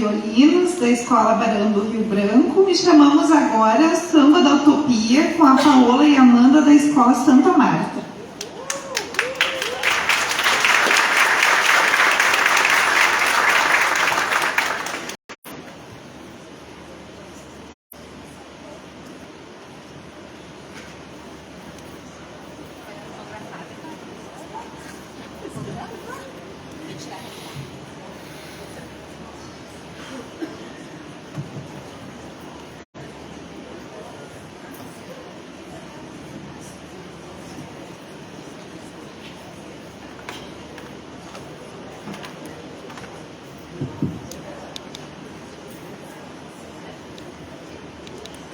violinos da Escola Barão do Rio Branco e chamamos agora Samba da Utopia com a Paola e a Amanda da Escola Santa Marta.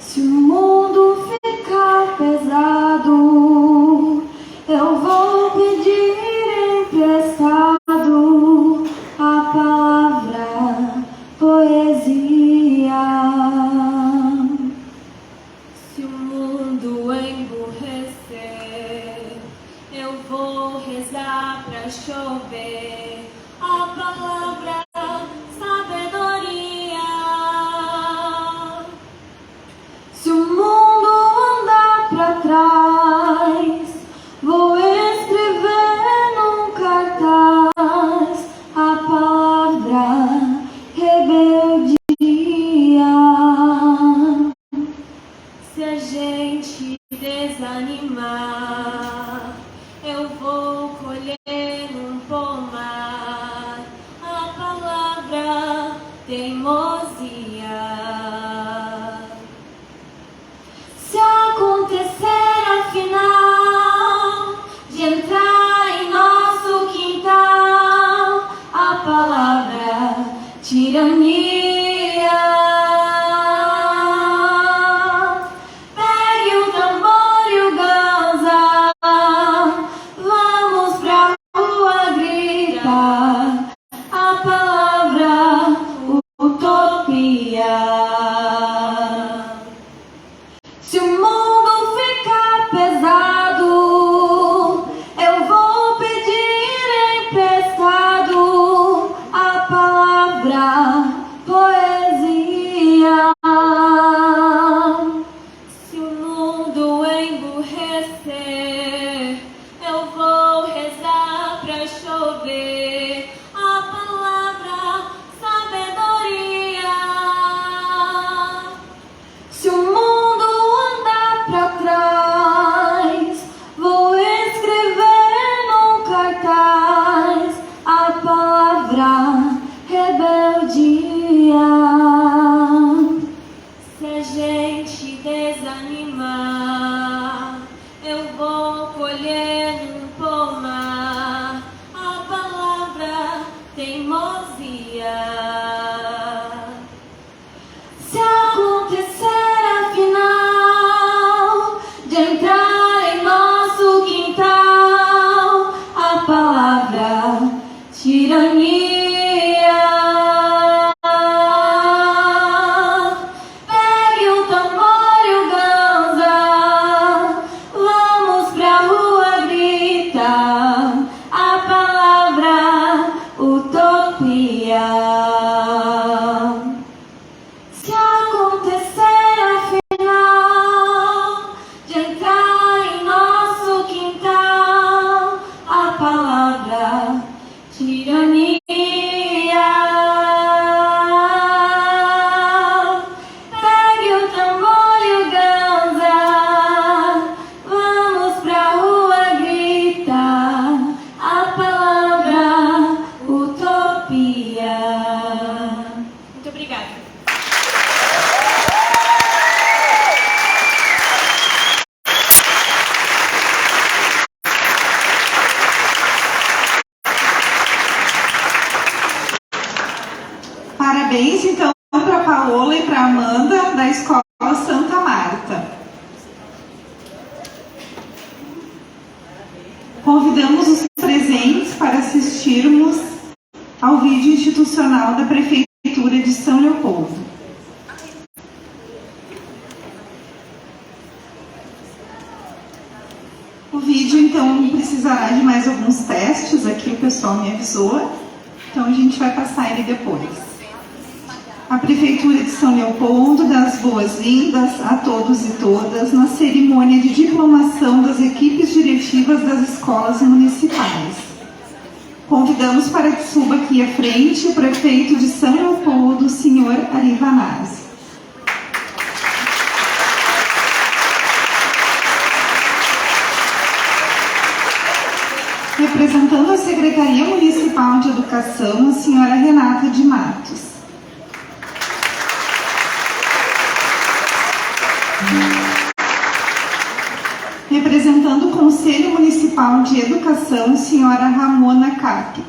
Se o mundo ficar pesado, eu vou pedir emprestado a palavra poesia. Se o mundo emburrecer, eu vou rezar pra chover a palavra sabedoria. Se o mundo andar pra trás, vou escrever num cartaz a palavra rebeldia. Se a gente desanimar, eu vou colher num pomar a palavra teimosia. Se acontecer afinal de entrar em nosso quintal a palavra tirania, pegue o tambor e o ganza, vamos pra rua gritar a palavra utopia. Se o mundo ficar pesado, eu vou pedir emprestado a palavra poesia. Se o mundo emburrecer, eu vou rezar pra chover a palavra sabedoria. Se o mundo andar pra trás, vou escrever num cartaz a palavra rebeldia. Se a gente desanimar, eu vou colher num pomar a palavra teimosia. Se acontecer afinal de entrar em nosso quintal a palavra tirania, pegue o tambor e o ganza, vamos pra rua gritar a palavra utopia. Se acontecer afinal de entrar em nosso quintal a palavra tirania, pegue o tambor e o ganza, vamos pra rua gritar a palavra utopia. Muito obrigada. Parabéns, então, para a Paola e para a Amanda, da Escola Santa Marta. Convidamos os presentes para assistirmos ao vídeo institucional da Prefeitura de São Leopoldo. O vídeo, então, precisará de mais alguns testes, aqui o pessoal me avisou, então a gente vai passar ele depois. A Prefeitura de São Leopoldo dá as boas-vindas a todos e todas na cerimônia de diplomação das equipes diretivas das escolas municipais. Convidamos para que suba aqui à frente o prefeito de São Leopoldo, senhor Ari Vanazzi. Representando a Secretaria Municipal de Educação, a senhora Renata de Matos. Representando o Conselho Municipal de Educação, senhora Ramona Cap.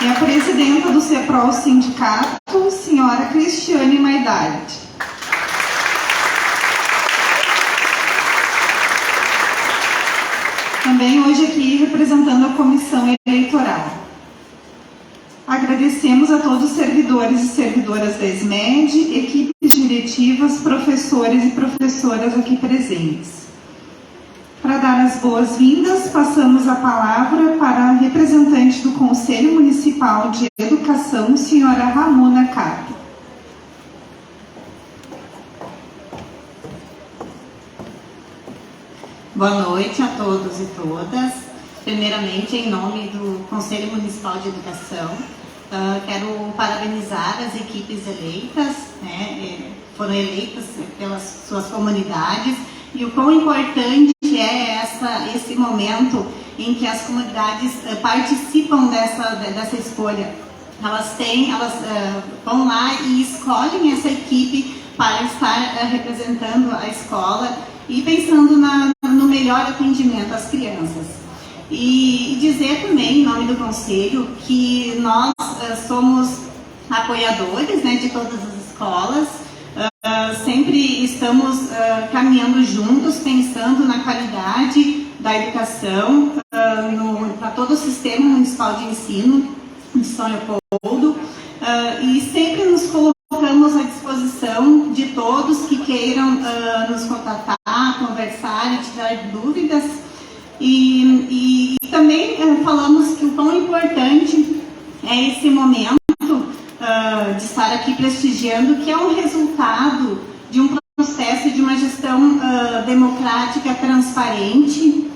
E a presidenta do CEPROL Sindicato, senhora Cristiane Maidart. Também hoje aqui representando a Comissão Eleitoral. Agradecemos a todos os servidores e servidoras da SMED, equipes diretivas, professores e professoras aqui presentes. Para dar as boas-vindas, passamos a palavra para a representante do Conselho Municipal de Educação, senhora Ramona Cap. Boa noite a todos e todas. Primeiramente, em nome do Conselho Municipal de Educação, quero parabenizar as equipes eleitas, foram eleitas pelas suas comunidades, e o quão importante é esse momento em que as comunidades participam dessa escolha. Elas vão lá e escolhem essa equipe para estar representando a escola e pensando no melhor atendimento às crianças. E dizer também, em nome do Conselho, que nós somos apoiadores de todas as escolas, sempre estamos caminhando juntos, pensando na qualidade da educação para todo o sistema municipal de ensino de São Leopoldo, e sempre nos colocamos à disposição de todos que queiram nos contatar, conversar e tirar dúvidas. E também falamos que o quão importante é esse momento de estar aqui prestigiando, que é um resultado de um processo de uma gestão democrática, transparente,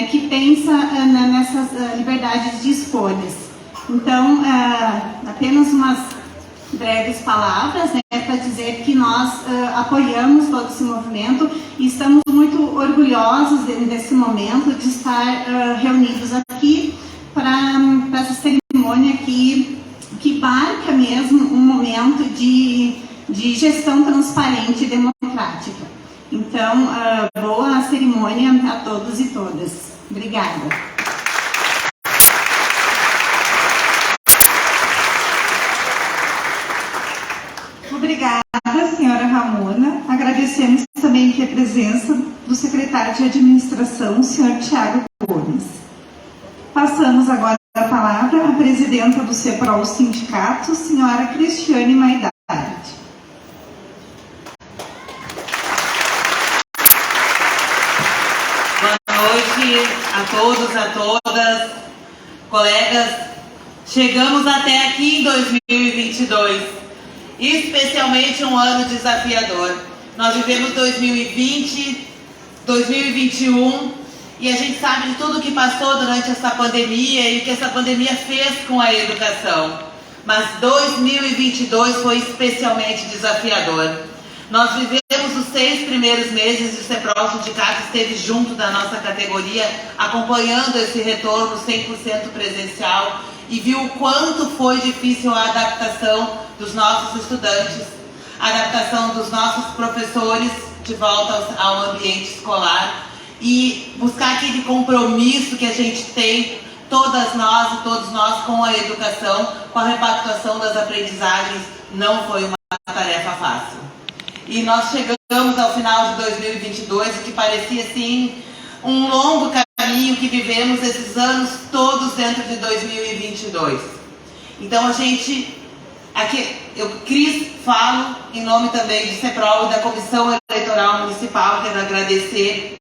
que pensa nessas liberdades de escolhas. Então, apenas umas breves palavras para dizer que nós apoiamos todo esse movimento e estamos muito orgulhosos desse momento de estar reunidos aqui para essa cerimônia que marca mesmo um momento de gestão transparente e democrática. Então, boa cerimônia a todos e todas. Obrigada. Obrigada, senhora Ramona. Agradecemos também aqui a presença do secretário de Administração, o senhor Tiago Gomes. Passamos agora a palavra à presidenta do CEPROL Sindicato, senhora Cristiane Maidart. Boa noite a todos, a todas, colegas. Chegamos até aqui em 2022. Especialmente um ano desafiador. Nós vivemos 2020, 2021 e a gente sabe de tudo que passou durante essa pandemia e o que essa pandemia fez com a educação. Mas 2022 foi especialmente desafiador. Nós vivemos os 6 primeiros meses de CEPROL Sindicato, esteve junto da nossa categoria, acompanhando esse retorno 100% presencial e viu o quanto foi difícil a adaptação dos nossos estudantes, a adaptação dos nossos professores de volta ao ambiente escolar e buscar aquele compromisso que a gente tem, todas nós e todos nós, com a educação, com a repactuação das aprendizagens. Não foi uma tarefa fácil. E nós chegamos ao final de 2022, que parecia assim um longo caminho que vivemos esses anos todos dentro de 2022. Então falo em nome também do CEPROL e da Comissão Eleitoral Municipal. Quero agradecer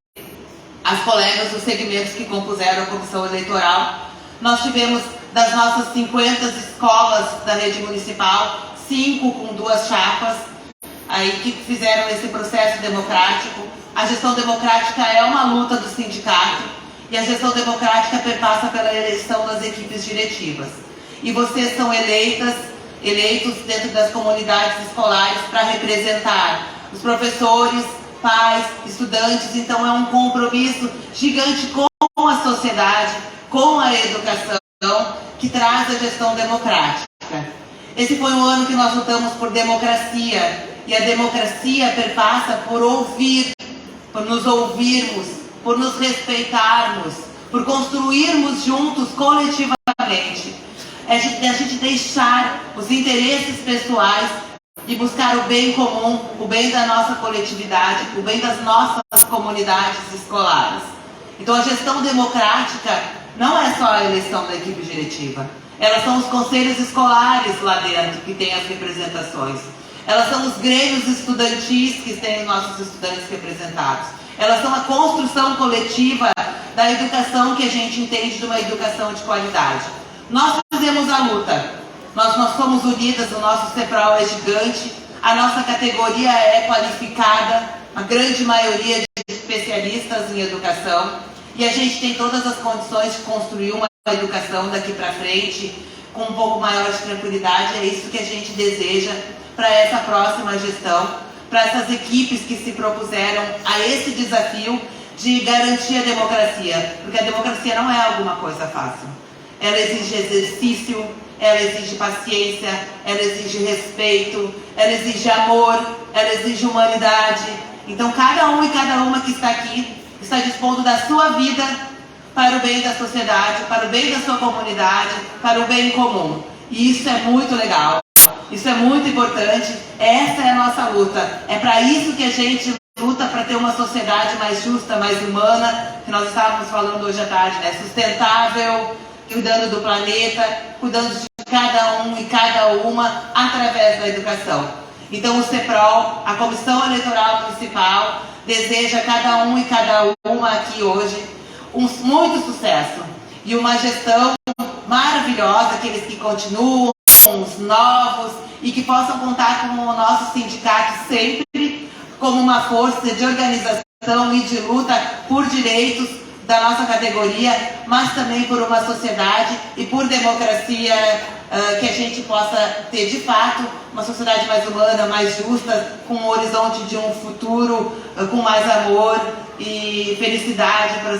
as colegas dos segmentos que compuseram a comissão eleitoral. Nós tivemos, das nossas 50 escolas da rede municipal, 5 com 2 chapas, aí que fizeram esse processo democrático. A gestão democrática é uma luta do sindicato e a gestão democrática perpassa pela eleição das equipes diretivas. E vocês são eleitos dentro das comunidades escolares para representar os professores, pais, estudantes. Então é um compromisso gigante com a sociedade, com a educação, que traz a gestão democrática. Esse foi um ano que nós lutamos por democracia, e a democracia perpassa por ouvir, por nos ouvirmos, por nos respeitarmos, por construirmos juntos, coletivamente. É a gente deixar os interesses pessoais e buscar o bem comum, o bem da nossa coletividade, o bem das nossas comunidades escolares. Então a gestão democrática não é só a eleição da equipe diretiva. Elas são os conselhos escolares lá dentro que têm as representações. Elas são os grêmios estudantis que têm nossos estudantes representados. Elas são a construção coletiva da educação que a gente entende de uma educação de qualidade. Nós fizemos a luta. Nós somos unidas, o nosso CEPROL é gigante, a nossa categoria é qualificada, a grande maioria de especialistas em educação, e a gente tem todas as condições de construir uma educação daqui para frente com um pouco maior de tranquilidade. É isso que a gente deseja para essa próxima gestão, para essas equipes que se propuseram a esse desafio de garantir a democracia, porque a democracia não é alguma coisa fácil. Ela exige exercício, ela exige paciência, ela exige respeito, ela exige amor, ela exige humanidade. Então cada um e cada uma que está aqui está dispondo da sua vida para o bem da sociedade, para o bem da sua comunidade, para o bem comum. E isso é muito legal, isso é muito importante, essa é a nossa luta. É para isso que a gente luta, para ter uma sociedade mais justa, mais humana, que nós estávamos falando hoje à tarde, né? Sustentável, cuidando do planeta, cuidando de cada um e cada uma através da educação. Então o CEPROL, a Comissão Eleitoral Municipal, deseja a cada um e cada uma aqui hoje muito sucesso e uma gestão maravilhosa, aqueles que continuam, os novos, e que possam contar com o nosso sindicato sempre como uma força de organização e de luta por direitos da nossa categoria, mas também por uma sociedade e por democracia, que a gente possa ter de fato uma sociedade mais humana, mais justa, com um horizonte de um futuro com mais amor e felicidade para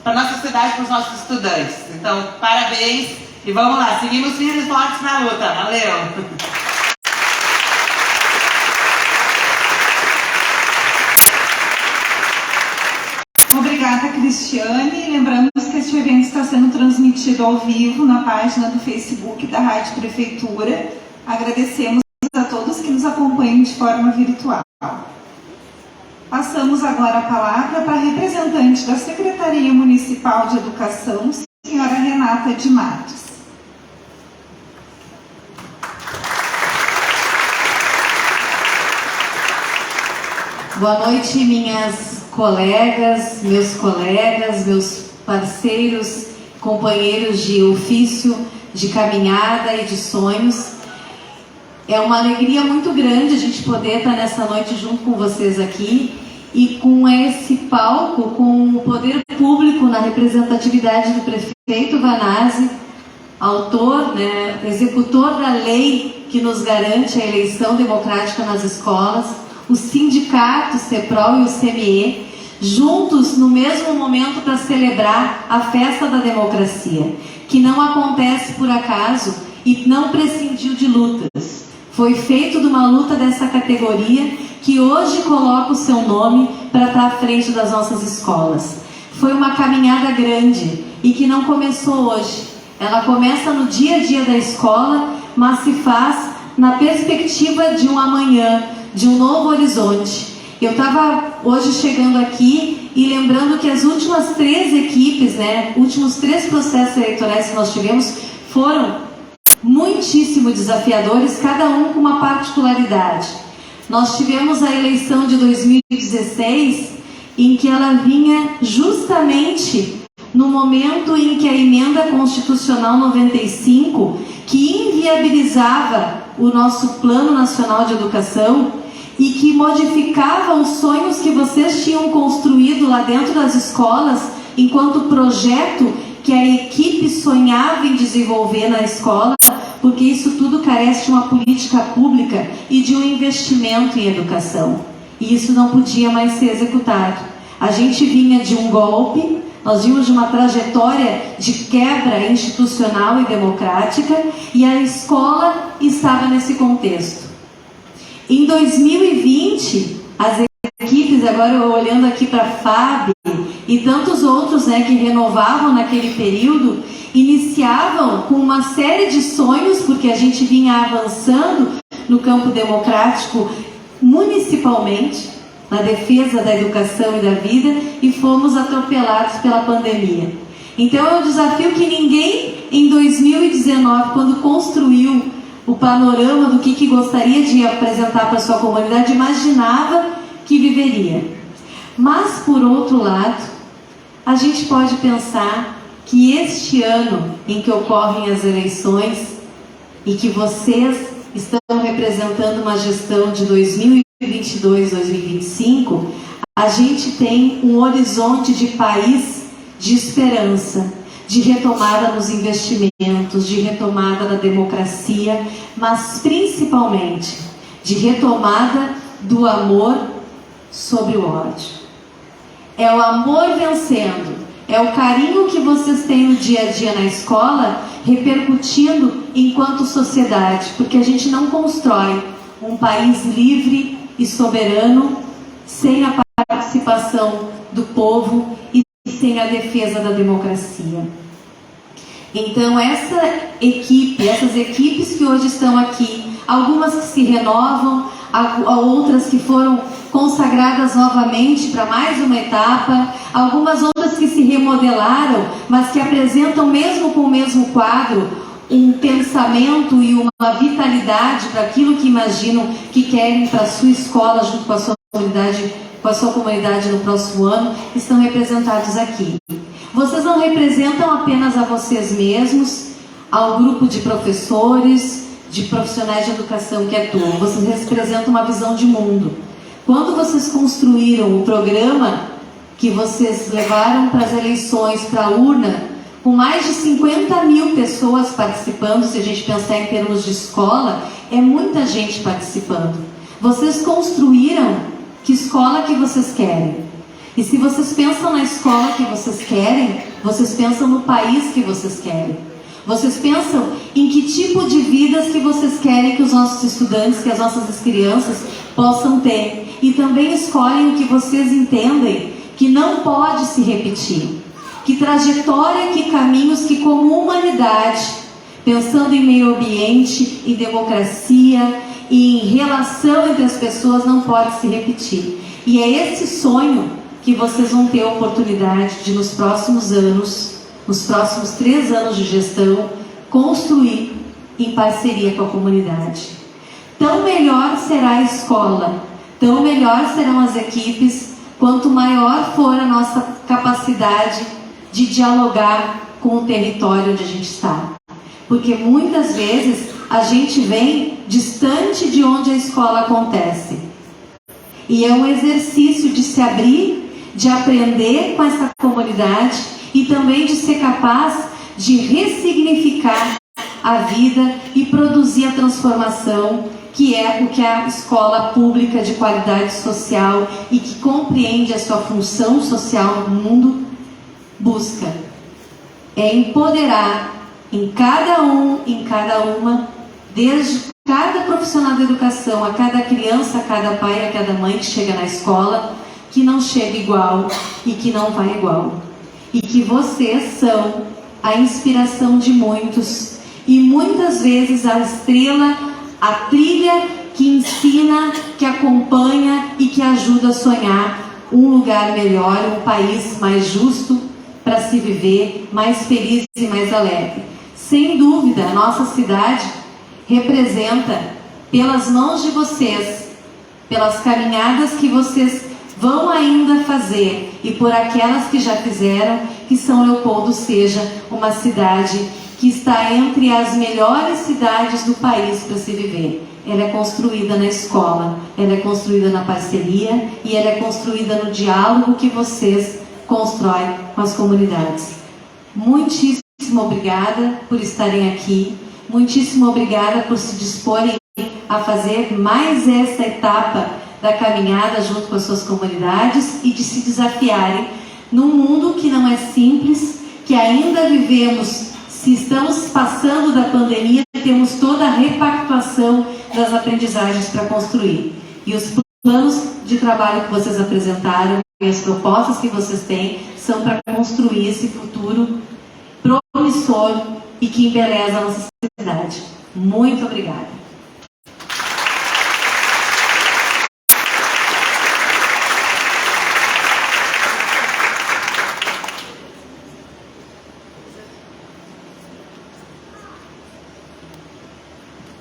a nossa sociedade, para os nossos estudantes. Então, parabéns e vamos lá, seguimos firmes e fortes na luta. Valeu! Obrigada, Cristiane. Lembramos que este evento está sendo transmitido ao vivo na página do Facebook da Rádio Prefeitura. Agradecemos a todos que nos acompanham de forma virtual. Passamos agora a palavra para a representante da Secretaria Municipal de Educação, senhora Renata de Matos. Boa noite, minhas colegas, meus parceiros, companheiros de ofício, de caminhada e de sonhos. É uma alegria muito grande a gente poder estar nessa noite junto com vocês aqui e com esse palco, com o poder público na representatividade do prefeito Vanazzi, autor, executor da lei que nos garante a eleição democrática nas escolas, o sindicato, o CEPROL e o CME, juntos no mesmo momento para celebrar a festa da democracia, que não acontece por acaso e não prescindiu de lutas. Foi feito de uma luta dessa categoria que hoje coloca o seu nome para estar à frente das nossas escolas. Foi uma caminhada grande e que não começou hoje. Ela começa no dia a dia da escola, mas se faz na perspectiva de um amanhã, de um novo horizonte. Eu estava hoje chegando aqui e lembrando que as últimas 3 equipes, últimos 3 processos eleitorais que nós tivemos foram muitíssimo desafiadores, cada um com uma particularidade. Nós tivemos a eleição de 2016, em que ela vinha justamente no momento em que a Emenda Constitucional 95, que inviabilizava o nosso Plano Nacional de Educação e que modificava os sonhos que vocês tinham construído lá dentro das escolas, enquanto projeto que a equipe sonhava em desenvolver na escola, porque isso tudo carece de uma política pública e de um investimento em educação. E isso não podia mais ser executado. A gente vinha de um golpe, nós vimos de uma trajetória de quebra institucional e democrática, e a escola estava nesse contexto. Em 2020, as equipes, agora eu olhando aqui para a FAB e tantos outros, né, que renovavam naquele período, iniciavam com uma série de sonhos, porque a gente vinha avançando no campo democrático municipalmente, na defesa da educação e da vida, e fomos atropelados pela pandemia. Então é um desafio que ninguém em 2019, quando construiu o panorama do que gostaria de apresentar para a sua comunidade, imaginava que viveria. Mas, por outro lado, a gente pode pensar que este ano em que ocorrem as eleições e que vocês estão representando uma gestão de 2022-2025, a gente tem um horizonte de país de esperança, de retomada nos investimentos, de retomada da democracia, mas principalmente de retomada do amor sobre o ódio. É o amor vencendo, é o carinho que vocês têm no dia a dia na escola repercutindo enquanto sociedade, porque a gente não constrói um país livre e soberano sem a participação do povo e sem a defesa da democracia. Então essas equipes que hoje estão aqui, algumas que se renovam, outras que foram consagradas novamente para mais uma etapa, algumas outras que se remodelaram, mas que apresentam, mesmo com o mesmo quadro, um pensamento e uma vitalidade para aquilo que imaginam que querem para a sua escola, junto com a sua comunidade no próximo ano, estão representados aqui. Vocês não representam apenas a vocês mesmos, ao grupo de professores, de profissionais de educação que atuam. Vocês representam uma visão de mundo. Quando vocês construíram o programa que vocês levaram para as eleições, para a urna, com mais de 50 mil pessoas participando, se a gente pensar em termos de escola, é muita gente participando. Vocês construíram que escola que vocês querem. E se vocês pensam na escola que vocês querem, vocês pensam no país que vocês querem. Vocês pensam em que tipo de vidas que vocês querem que os nossos estudantes, que as nossas crianças possam ter. E também escolhem o que vocês entendem que não pode se repetir. Que trajetória, que caminhos que como humanidade, pensando em meio ambiente, em democracia, em relação entre as pessoas, não pode se repetir. E é esse sonho que vocês vão ter a oportunidade de, nos próximos anos, nos próximos 3 anos de gestão, construir em parceria com a comunidade. Tão melhor será a escola, tão melhor serão as equipes, quanto maior for a nossa capacidade de dialogar com o território onde a gente está. Porque muitas vezes a gente vem distante de onde a escola acontece. E é um exercício de se abrir, de aprender com essa comunidade e também de ser capaz de ressignificar a vida e produzir a transformação, que é o que a escola pública de qualidade social e que compreende a sua função social no mundo busca. É empoderar em cada um, em cada uma, desde cada profissional da educação, a cada criança, a cada pai, a cada mãe que chega na escola, que não chega igual e que não vai igual. E que vocês são a inspiração de muitos e muitas vezes a estrela, a trilha que ensina, que acompanha e que ajuda a sonhar um lugar melhor, um país mais justo para se viver, mais feliz e mais alegre. Sem dúvida, a nossa cidade representa, pelas mãos de vocês, pelas caminhadas que vocês vão ainda fazer e por aquelas que já fizeram, que São Leopoldo seja uma cidade que está entre as melhores cidades do país para se viver. Ela é construída na escola, ela é construída na parceria e ela é construída no diálogo que vocês constroem com as comunidades. Muitíssimo obrigada por estarem aqui, muitíssimo obrigada por se disporem a fazer mais essa etapa da caminhada junto com as suas comunidades e de se desafiarem num mundo que não é simples, que ainda vivemos, se estamos passando da pandemia, temos toda a repactuação das aprendizagens para construir. E os planos de trabalho que vocês apresentaram e as propostas que vocês têm são para construir esse futuro promissor e que embeleza a nossa cidade. Muito obrigada.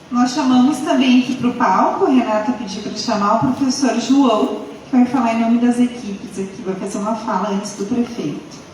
Nós chamamos também aqui para o palco, a Renata pediu para chamar o professor João, que vai falar em nome das equipes aqui, vai fazer uma fala antes do prefeito.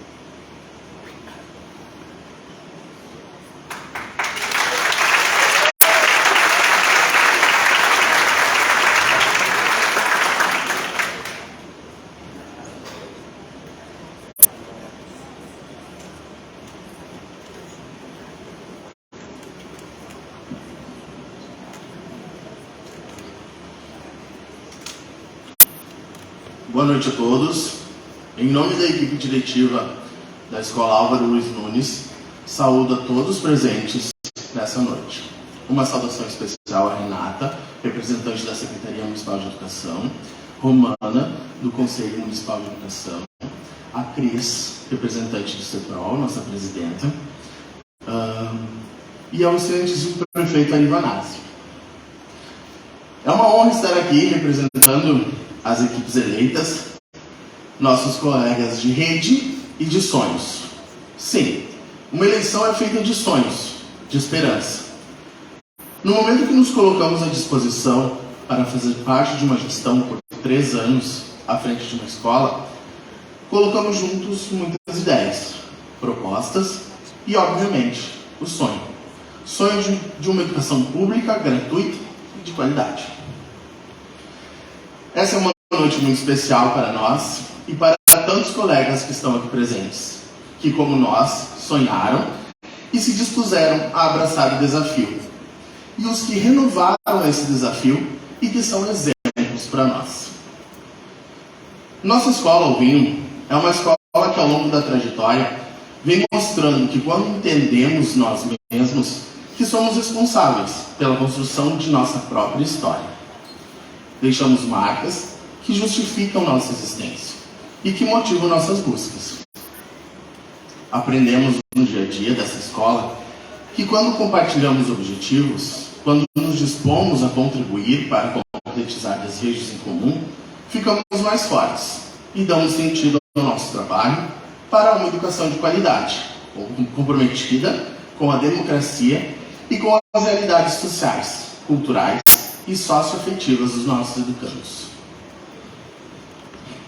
Boa noite a todos. Em nome da equipe diretiva da Escola Álvaro Luiz Nunes, saúdo a todos presentes nessa noite. Uma saudação especial à Renata, representante da Secretaria Municipal de Educação, Romana, do Conselho Municipal de Educação, a Cris, representante do CEPROL, nossa presidenta, e ao excelentíssimo prefeito Ari Vanazzi. É uma honra estar aqui representando as equipes eleitas, nossos colegas de rede e de sonhos. Sim, uma eleição é feita de sonhos, de esperança. No momento que nos colocamos à disposição para fazer parte de uma gestão por 3 anos à frente de uma escola, colocamos juntos muitas ideias, propostas e, obviamente, o sonho. Sonho de uma educação pública, gratuita e de qualidade. Essa é uma noite muito especial para nós e para tantos colegas que estão aqui presentes, que, como nós, sonharam e se dispuseram a abraçar o desafio. E os que renovaram esse desafio e que são exemplos para nós. Nossa escola, o Vinho, é uma escola que, ao longo da trajetória, vem mostrando que, quando entendemos nós mesmos, que somos responsáveis pela construção de nossa própria história. Deixamos marcas que justificam nossa existência e que motivam nossas buscas. Aprendemos no dia a dia dessa escola que, quando compartilhamos objetivos, quando nos dispomos a contribuir para concretizar desejos em comum, ficamos mais fortes e damos sentido ao nosso trabalho para uma educação de qualidade, comprometida com a democracia e com as realidades sociais, culturais e socioafetivas dos nossos educandos.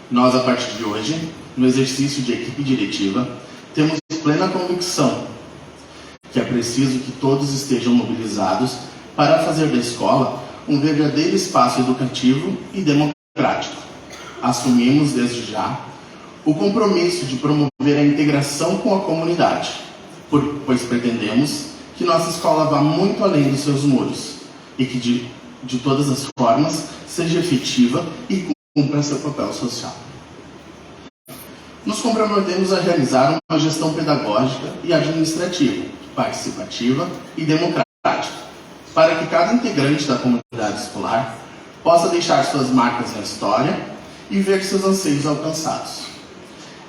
Nós, a partir de hoje, no exercício de equipe diretiva, temos plena convicção que é preciso que todos estejam mobilizados para fazer da escola um verdadeiro espaço educativo e democrático. Assumimos, desde já, o compromisso de promover a integração com a comunidade, pois pretendemos que nossa escola vá muito além dos seus muros e que, de todas as formas, seja efetiva e cumpra seu papel social. Nos comprometemos a realizar uma gestão pedagógica e administrativa, participativa e democrática, para que cada integrante da comunidade escolar possa deixar suas marcas na história e ver seus anseios alcançados.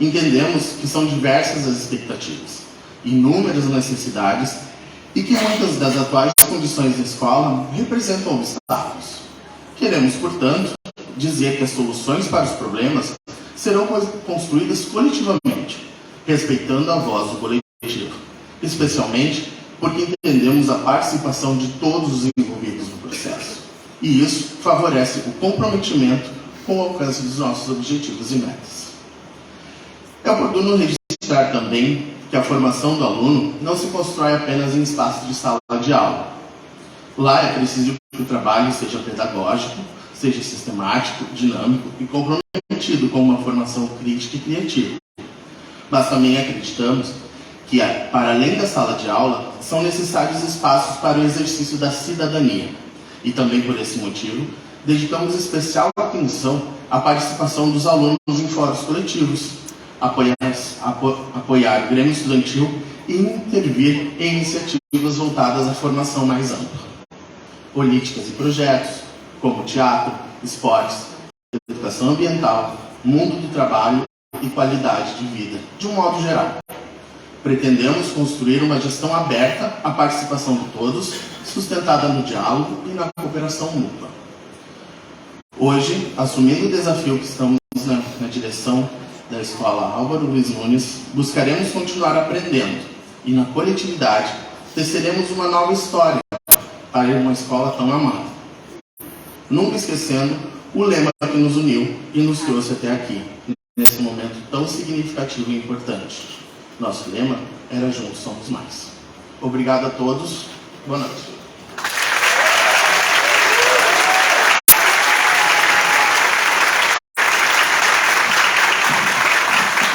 Entendemos que são diversas as expectativas, inúmeras necessidades e que muitas das atuais condições da escola representam obstáculos. Queremos, portanto, dizer que as soluções para os problemas serão construídas coletivamente, respeitando a voz do coletivo, especialmente porque entendemos a participação de todos os envolvidos no processo. E isso favorece o comprometimento com o alcance dos nossos objetivos e metas. É oportuno registrar também que a formação do aluno não se constrói apenas em espaço de sala de aula. Lá é preciso que o trabalho seja pedagógico, seja sistemático, dinâmico e comprometido com uma formação crítica e criativa. Mas também acreditamos que, para além da sala de aula, são necessários espaços para o exercício da cidadania. E também por esse motivo, dedicamos especial atenção à participação dos alunos em fóruns coletivos, apoiar o Grêmio Estudantil e intervir em iniciativas voltadas à formação mais ampla. Políticas e projetos, como teatro, esportes, educação ambiental, mundo do trabalho e qualidade de vida, de um modo geral. Pretendemos construir uma gestão aberta à participação de todos, sustentada no diálogo e na cooperação mútua. Hoje, assumindo o desafio que estamos na direção da Escola Álvaro Luiz Nunes, buscaremos continuar aprendendo e, na coletividade, teceremos uma nova história para uma escola tão amada. Nunca esquecendo o lema que nos uniu e nos trouxe até aqui, nesse momento tão significativo e importante. Nosso lema era Juntos Somos Mais. Obrigado a todos. Boa noite.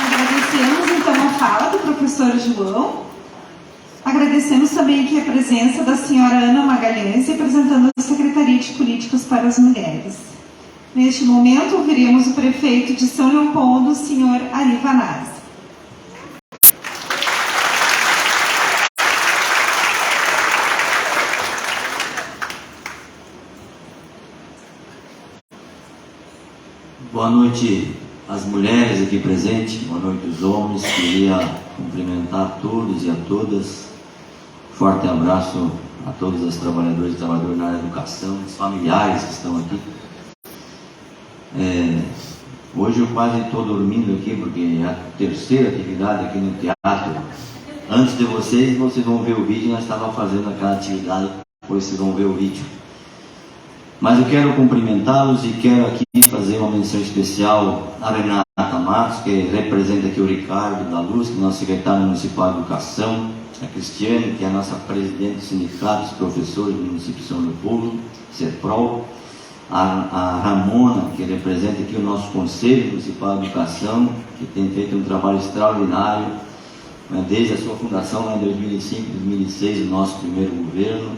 Agradecemos então a fala do professor João. Agradecemos também aqui a presença da senhora Ana Magalhães, representando a Secretaria de Políticas para as Mulheres. Neste momento, ouviremos o prefeito de São Leopoldo, senhor Ari Vanazzi. Boa noite às mulheres aqui presentes, boa noite aos homens. Queria cumprimentar todos e a todas. Forte abraço a todos os trabalhadores e trabalhadoras na área da educação, os familiares que estão aqui. Hoje eu quase estou dormindo aqui, porque é a terceira atividade aqui no teatro. Antes de vocês vão ver o vídeo, nós estávamos fazendo aquela atividade, depois vocês vão ver o vídeo. Mas eu quero cumprimentá-los e quero aqui fazer uma menção especial à Renata Matos, que representa aqui o Ricardo da Luz, que é nosso secretário municipal de educação, a Cristiane, que é a nossa presidente do Sindicato dos Professores do município de São Leopoldo, CEPROL, a Ramona, que representa aqui o nosso Conselho Municipal de Educação, que tem feito um trabalho extraordinário, desde a sua fundação lá em 2005, 2006, o nosso primeiro governo.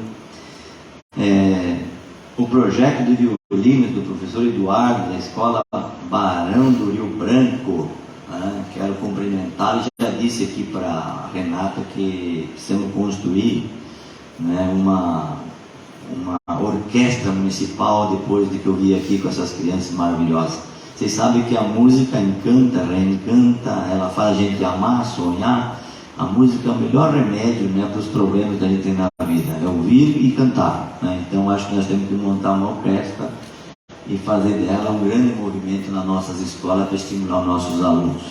O projeto de violinos do professor Eduardo, da Escola Barão do Rio Branco, quero cumprimentá-lo. Já disse aqui para a Renata que precisamos construir uma orquestra municipal depois de que eu vi aqui com essas crianças maravilhosas. Vocês sabem que a música encanta, reencanta, ela faz a gente amar, sonhar. A música é o melhor remédio para os problemas que a gente tem na vida, é ouvir e cantar. Então acho que nós temos que montar uma orquestra e fazer dela um grande movimento nas nossas escolas para estimular os nossos alunos.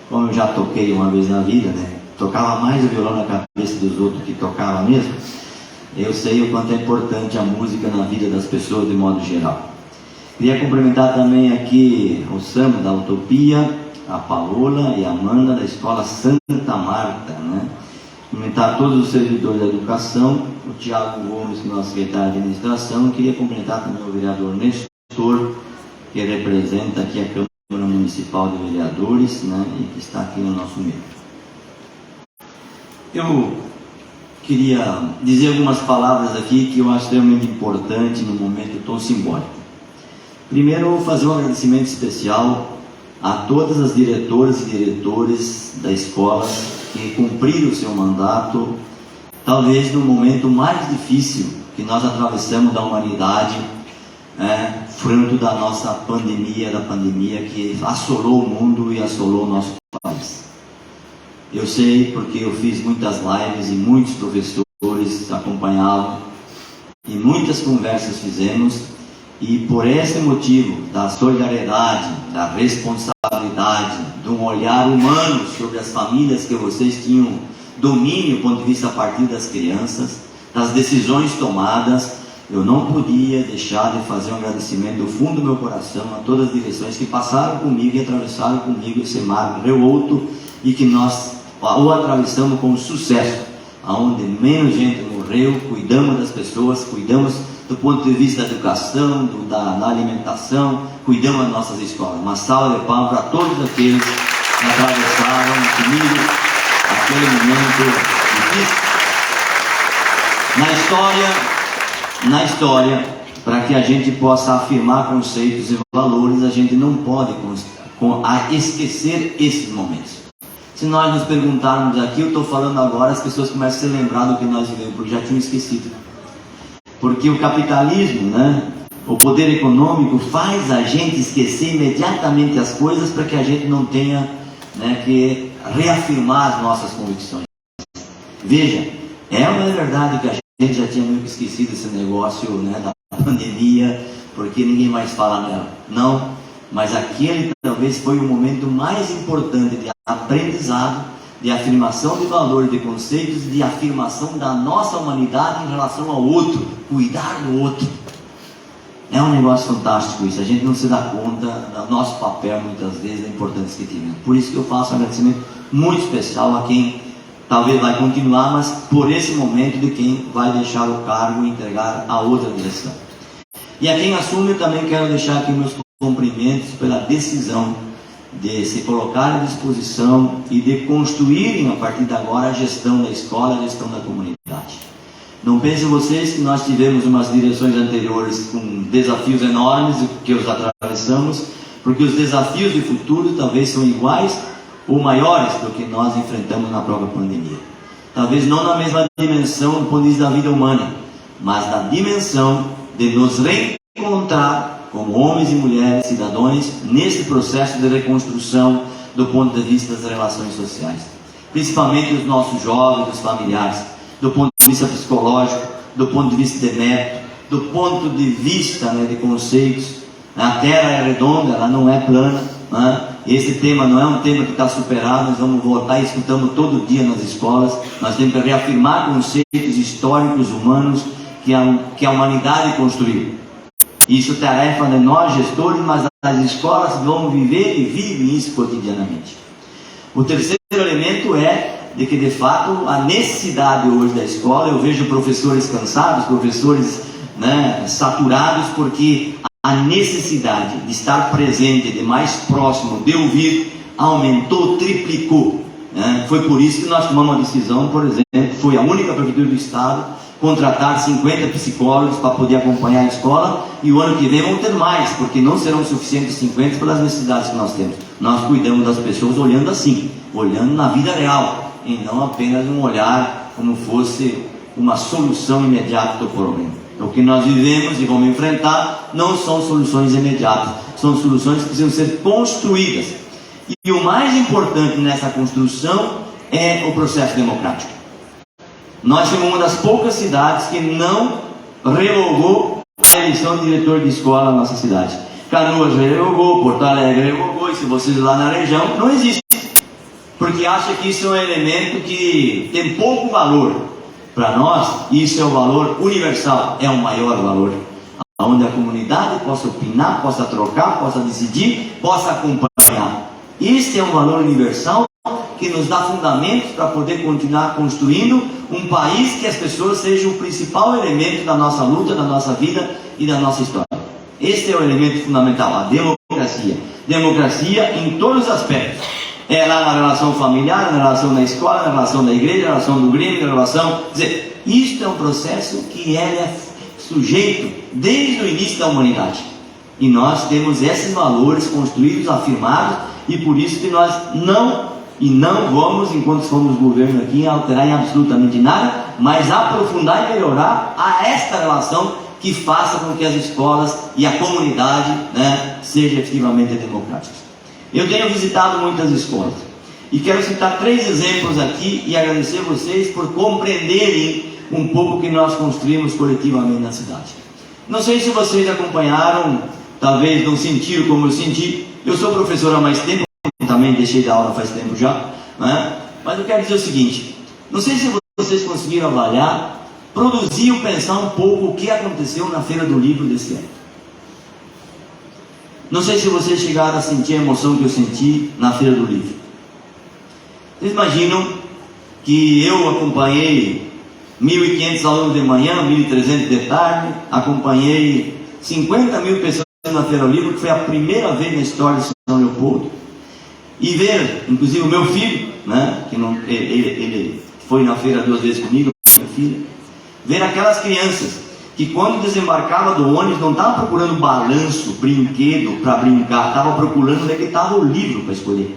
Como eu já toquei uma vez na vida, tocava mais o violão na cabeça dos outros que tocava mesmo, eu sei o quanto é importante a música na vida das pessoas de modo geral. Queria cumprimentar também aqui o Samba da Utopia, a Paola e a Amanda da Escola Santa Marta, cumprimentar todos os servidores da educação, o Tiago Gomes, que é nosso secretário de administração, e queria cumprimentar também o vereador Nestor, que representa aqui a Câmara Municipal de Vereadores, e que está aqui no nosso meio. Eu queria dizer algumas palavras aqui que eu acho extremamente importante no momento tão simbólico. Primeiro, eu vou fazer um agradecimento especial a todas as diretoras e diretores da escola que cumpriram o seu mandato, talvez no momento mais difícil que nós atravessamos da humanidade, fruto da nossa pandemia, da pandemia que assolou o mundo e assolou o nosso país. Eu sei porque eu fiz muitas lives e muitos professores acompanhavam e muitas conversas fizemos. E por esse motivo da solidariedade, da responsabilidade, de um olhar humano sobre as famílias que vocês tinham domínio do ponto de vista a partir das crianças, das decisões tomadas, eu não podia deixar de fazer um agradecimento do fundo do meu coração a todas as direções que passaram comigo e atravessaram comigo esse mar revolto e que nós o atravessamos com sucesso, onde menos gente morreu, cuidamos das pessoas, cuidamos do ponto de vista da educação, da alimentação, cuidamos das nossas escolas. Uma salva de palmas para todos aqueles que atravessaram comigo aquele momento difícil. Na história, para que a gente possa afirmar conceitos e valores, a gente não pode esquecer esses momentos. Se nós nos perguntarmos aqui, eu estou falando agora, as pessoas começam a se lembrar do que nós vivemos, porque já tinham esquecido. Porque o capitalismo, o poder econômico faz a gente esquecer imediatamente as coisas para que a gente não tenha que reafirmar as nossas convicções. Veja, é uma verdade que a gente já tinha meio que esquecido esse negócio da pandemia, porque ninguém mais fala nela. Não, mas aquele talvez foi o momento mais importante de aprendizado, de afirmação de valores, de conceitos, de afirmação da nossa humanidade em relação ao outro, cuidar do outro. É um negócio fantástico isso, a gente não se dá conta do nosso papel muitas vezes, da importância que tivemos. Por isso que eu faço um agradecimento muito especial a quem talvez vai continuar, mas por esse momento de quem vai deixar o cargo e entregar a outra direção. E a quem assume, eu também quero deixar aqui meus cumprimentos pela decisão de se colocar à disposição e de construírem a partir de agora a gestão da escola, a gestão da comunidade. Não pensem vocês que nós tivemos umas direções anteriores com desafios enormes que os atravessamos, porque os desafios de futuro talvez são iguais ou maiores do que nós enfrentamos na própria pandemia. Talvez não na mesma dimensão do ponto de vista da vida humana, mas na dimensão de nos reencontrar como homens e mulheres, cidadãos, nesse processo de reconstrução do ponto de vista das relações sociais. Principalmente os nossos jovens, os familiares, do ponto de vista psicológico, do ponto de vista de método, do ponto de vista de conceitos. A Terra é redonda, ela não é plana. Esse tema não é um tema que está superado, nós vamos voltar escutando todo dia nas escolas. Nós temos que reafirmar conceitos históricos, humanos, que a humanidade construiu. Isso é tarefa de nós gestores, mas as escolas vão viver e vivem isso cotidianamente. O terceiro elemento é de que, de fato, a necessidade hoje da escola, eu vejo professores cansados, professores saturados, porque a necessidade de estar presente, de mais próximo, de ouvir, aumentou, triplicou. Foi por isso que nós tomamos uma decisão, por exemplo, foi a única prefeitura do estado contratar 50 psicólogos para poder acompanhar a escola, e o ano que vem vamos ter mais, porque não serão suficientes 50 pelas necessidades que nós temos. Nós cuidamos das pessoas olhando assim, olhando na vida real, e não apenas um olhar como fosse uma solução imediata do problema. O que nós vivemos e vamos enfrentar não são soluções imediatas, são soluções que precisam ser construídas. E o mais importante nessa construção é o processo democrático. Nós somos uma das poucas cidades que não revogou a eleição de diretor de escola na nossa cidade. Canoas revogou, Porto Alegre revogou, e se vocês lá na região, não existe. Porque acha que isso é um elemento que tem pouco valor. Para nós, isso é o valor universal, é o maior valor. Onde a comunidade possa opinar, possa trocar, possa decidir, possa acompanhar. Este é um valor universal que nos dá fundamentos para poder continuar construindo um país que as pessoas sejam o principal elemento da nossa luta, da nossa vida e da nossa história. Este é o elemento fundamental, a democracia. Democracia em todos os aspectos. É lá na relação familiar, na relação da escola, na relação da igreja, na relação do Grêmio, na relação... Quer dizer, isto é um processo que é sujeito desde o início da humanidade. E nós temos esses valores construídos, afirmados, e por isso que nós não vamos, enquanto formos governo aqui, alterar em absolutamente nada, mas aprofundar e melhorar esta relação que faça com que as escolas e a comunidade sejam efetivamente democráticas. Eu tenho visitado muitas escolas e quero citar 3 exemplos aqui e agradecer a vocês por compreenderem um pouco o que nós construímos coletivamente na cidade. Não sei se vocês acompanharam, talvez não sentiram como eu senti. Eu sou professor há mais tempo, também deixei de aula faz tempo já, mas eu quero dizer o seguinte: não sei se vocês conseguiram avaliar produziu pensar um pouco o que aconteceu na Feira do Livro desse ano. Não sei se vocês chegaram a sentir a emoção que eu senti na Feira do Livro. Vocês imaginam que eu acompanhei 1.500 alunos de manhã, 1.300 de tarde, acompanhei 50 mil pessoas na Feira do Livro, que foi a primeira vez na história de São Leopoldo, e ver, inclusive o meu filho, né, que não, ele foi na feira 2 vezes comigo, minha filha, ver aquelas crianças que quando desembarcava do ônibus não estava procurando balanço, brinquedo para brincar, estava procurando onde é que estava o livro para escolher.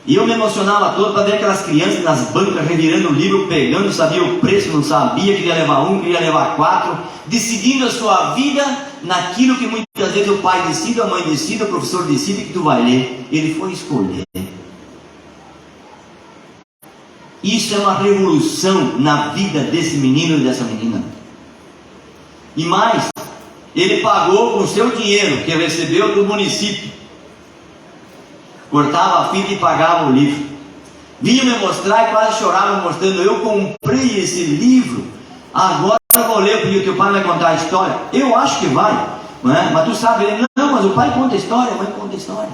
E eu me emocionava todo para ver aquelas crianças nas bancas revirando o livro, pegando, sabia o preço, não sabia, queria levar 1, queria levar 4, decidindo a sua vida naquilo que muitas vezes o pai decide, a mãe decide, o professor decide que tu vai ler. Ele foi escolher. Isso é uma revolução na vida desse menino e dessa menina. E mais, ele pagou com o seu dinheiro que recebeu do município. Cortava a fita e pagava o livro. Vinha me mostrar e quase chorava mostrando: eu comprei esse livro, agora eu vou ler porque o teu pai vai contar a história. Eu acho que vai, não é? Mas tu sabe, ele: não, mas o pai conta a história, a mãe conta a história.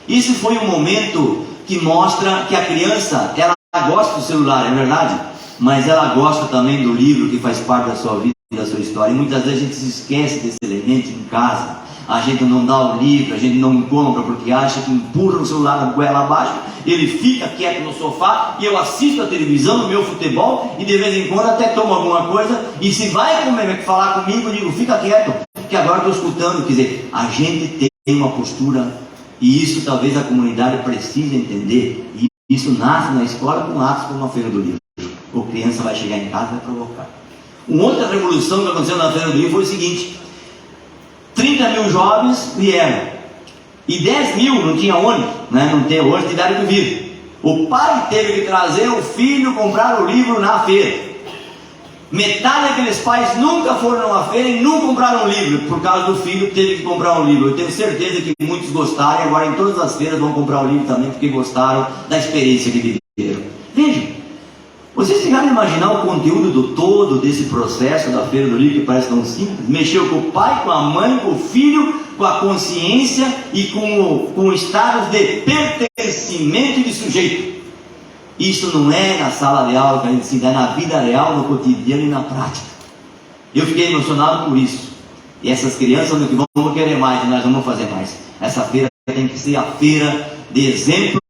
Isso foi um momento que mostra que a criança, ela gosta do celular, é verdade, mas ela gosta também do livro que faz parte da sua vida e da sua história. E muitas vezes a gente se esquece desse elemento em casa. A gente não dá o livro, a gente não compra porque acha que empurra o celular na goela abaixo, ele fica quieto no sofá e eu assisto a televisão, no meu futebol, e de vez em quando até tomo alguma coisa, e se vai falar comigo, eu digo: fica quieto, que agora estou escutando. Quer dizer, a gente tem uma postura, e isso talvez a comunidade precise entender, e isso nasce na escola com atos como a Feira do Livro. A criança vai chegar em casa e vai provocar. Uma outra revolução que aconteceu na Feira do Livro foi o seguinte: 30 mil jovens vieram, e 10 mil não tinha ônibus, né? Não tem hoje, tiveram que vir. O pai teve que trazer o filho comprar o livro na feira. Metade daqueles pais nunca foram numa feira e não compraram um livro, por causa do filho teve que comprar um livro. Eu tenho certeza que muitos gostaram, e agora em todas as feiras vão comprar o livro também, porque gostaram da experiência que viveram. Vejam, vocês chegaram a imaginar o conteúdo do todo desse processo da Feira do Livro, que parece tão simples? Mexeu com o pai, com a mãe, com o filho, com a consciência e com o estado de pertencimento e de sujeito. Isso não é na sala de aula que a gente ensina, é na vida real, no cotidiano e na prática. Eu fiquei emocionado por isso. E essas crianças que vão querer mais, e nós vamos fazer mais. Essa feira tem que ser a feira de exemplos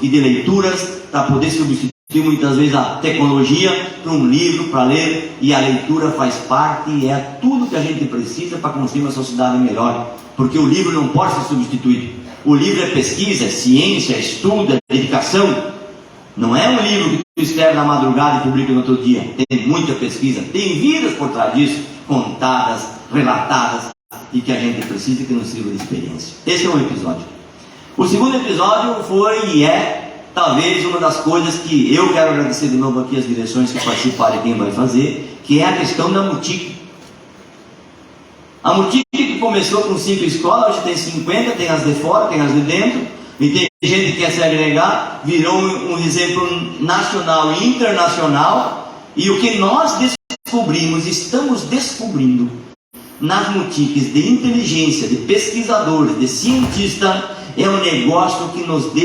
e de leituras, para poder substituir muitas vezes a tecnologia para um livro para ler, e a leitura faz parte e é tudo que a gente precisa para construir uma sociedade melhor, porque o livro não pode ser substituído. O livro é pesquisa, é ciência, é estudo, é dedicação. Não é um livro que tu escreve na madrugada e publica no outro dia. Tem muita pesquisa, tem vidas por trás disso, contadas, relatadas, e que a gente precisa que nos sirva de experiência. Esse é um episódio. O segundo episódio foi e é talvez uma das coisas que eu quero agradecer de novo aqui as direções que participaram e quem vai fazer, que é a questão da Mutique. A Mutique, que começou com 5 escolas, hoje tem 50, tem as de fora, tem as de dentro, e tem gente que quer se agregar, virou um exemplo nacional e internacional. E o que nós descobrimos, estamos descobrindo nas boutiques de inteligência, de pesquisadores, de cientistas, é um negócio que nos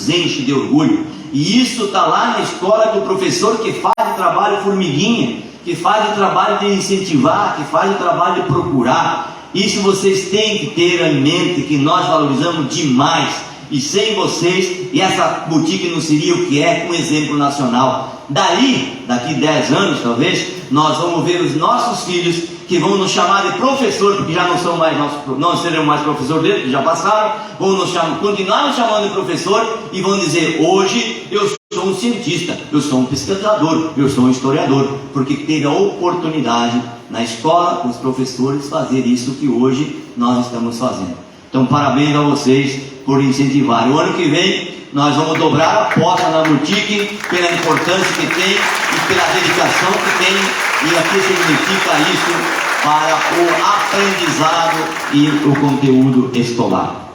enche de orgulho. E isso está lá na escola do professor que faz o trabalho formiguinha, que faz o trabalho de incentivar, que faz o trabalho de procurar. Isso vocês têm que ter em mente, que nós valorizamos demais. E sem vocês, essa boutique não seria o que é, um exemplo nacional. Daqui 10 anos talvez, nós vamos ver os nossos filhos que vão nos chamar de professor, porque já não serão mais professor deles, que já passaram, vão continuar nos chamando de professor e vão dizer: hoje eu sou um cientista, eu sou um pesquisador, eu sou um historiador, porque teve a oportunidade na escola, com os professores, fazer isso que hoje nós estamos fazendo. Então, parabéns a vocês por incentivar. O ano que vem nós vamos dobrar a aposta na boutique pela importância que tem e pela dedicação que tem, e aqui significa isso para o aprendizado e o conteúdo escolar.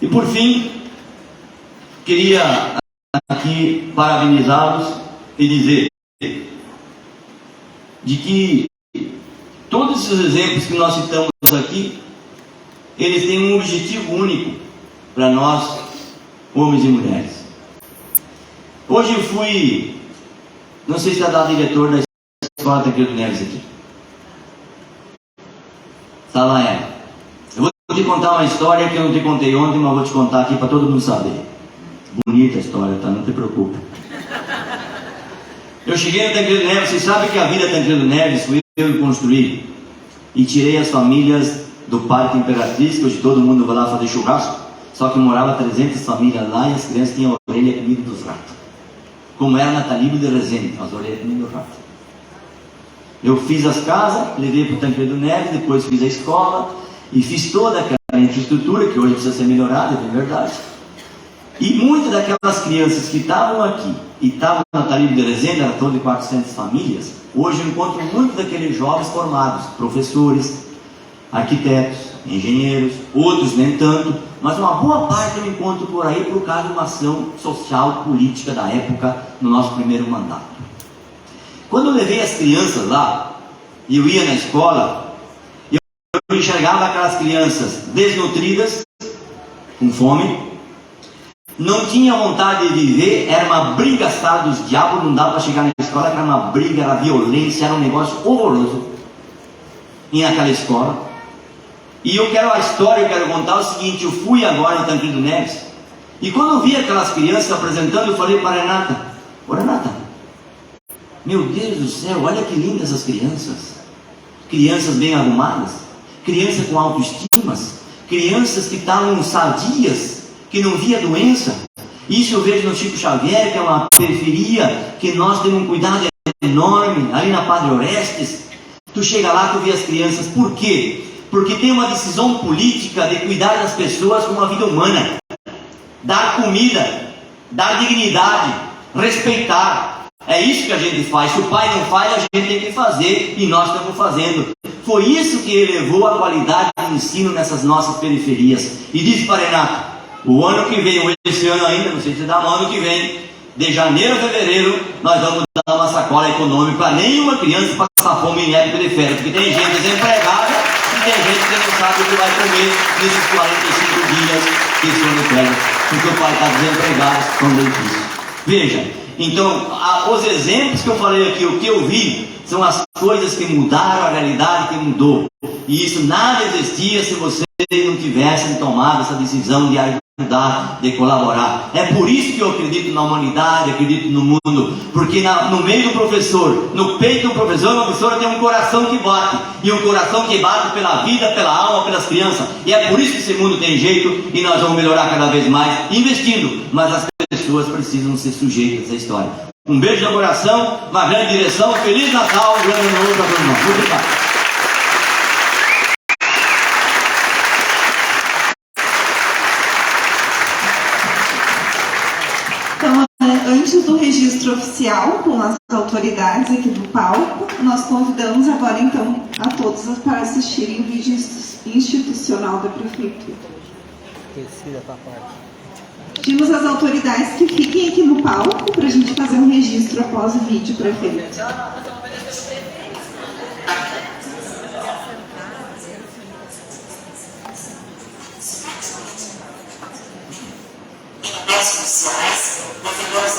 E por fim, queria aqui parabenizá-los e dizer de que todos esses exemplos que nós citamos aqui, eles têm um objetivo único para nós, homens e mulheres. Hoje eu fui, não sei se está dado diretor da escola Tancredo Neves aqui. Está lá ela. Eu vou te contar uma história que eu não te contei ontem, mas vou te contar aqui para todo mundo saber. Bonita a história, tá? Não te preocupe. Eu cheguei no Tancredo Neves, vocês sabem que a Vila Tancredo Neves fui eu que construí. E tirei as famílias do Parque Imperatriz, que hoje todo mundo vai lá fazer churrasco. Só que morava 300 famílias lá e as crianças tinham a orelha comida dos ratos. Como era Natalíbio de Resende, as orelhas comidas dos ratos. Eu fiz as casas, levei para o Tancredo Neves, depois fiz a escola e fiz toda aquela infraestrutura que hoje precisa ser melhorada, é verdade. E muitas daquelas crianças que estavam aqui e estavam na Natalíbio de Resende, era torno de 400 famílias, hoje eu encontro muitos daqueles jovens formados, professores, arquitetos, engenheiros, outros nem tanto, mas uma boa parte eu encontro por aí por causa de uma ação social, política da época, no nosso primeiro mandato. Quando eu levei as crianças lá, e eu ia na escola, eu enxergava aquelas crianças desnutridas, com fome, não tinha vontade de viver, era uma briga sala dos diabos, não dava para chegar na escola, era uma briga, era violência, era um negócio horroroso naquela escola. E eu quero contar o seguinte, eu fui agora em Tancredo Neves, e quando eu vi aquelas crianças apresentando, eu falei para a Renata, ô Renata, meu Deus do céu, olha que lindas essas crianças, crianças bem arrumadas, crianças com autoestima, crianças que estavam sadias, que não via doença. Isso eu vejo no Chico Xavier, que é uma periferia, que nós temos um cuidado enorme, ali na Padre Orestes, tu chega lá, tu vê as crianças, por quê? Porque tem uma decisão política de cuidar das pessoas com uma vida humana, dar comida, dar dignidade, respeitar. É isso que a gente faz. Se o pai não faz, a gente tem que fazer, e nós estamos fazendo. Foi isso que elevou a qualidade do ensino nessas nossas periferias. E disse para Renato, o ano que vem, ou esse ano ainda, não sei se dá, mas ano que vem, de janeiro a fevereiro, nós vamos dar uma sacola econômica para nenhuma criança passar fome em época de férias, porque tem gente desempregada e tem gente que não sabe o que vai comer nesses 45 dias que estão de férias, porque o pai está desempregado, são difíceis. Veja, então, os exemplos que eu falei aqui, o que eu vi, são as coisas que mudaram a realidade, que mudou. E isso nada existia se vocês não tivessem tomado essa decisão de ajudar, de colaborar. É por isso que eu acredito na humanidade, acredito no mundo, porque no meio do professor, no peito do professor, uma pessoa tem um coração que bate, e um coração que bate pela vida, pela alma, pelas crianças. E é por isso que esse mundo tem jeito, e nós vamos melhorar cada vez mais, investindo, mas as pessoas precisam ser sujeitas à história. Um beijo no coração, uma grande direção, Feliz Natal, um grande ano novo para todos nós. Muito obrigado. Antes do registro oficial com as autoridades aqui do palco, nós convidamos agora então a todos para assistirem o vídeo institucional da Prefeitura. Pedimos às autoridades que fiquem aqui no palco para a gente fazer um registro após o vídeo prefeito. Sociais, defendemos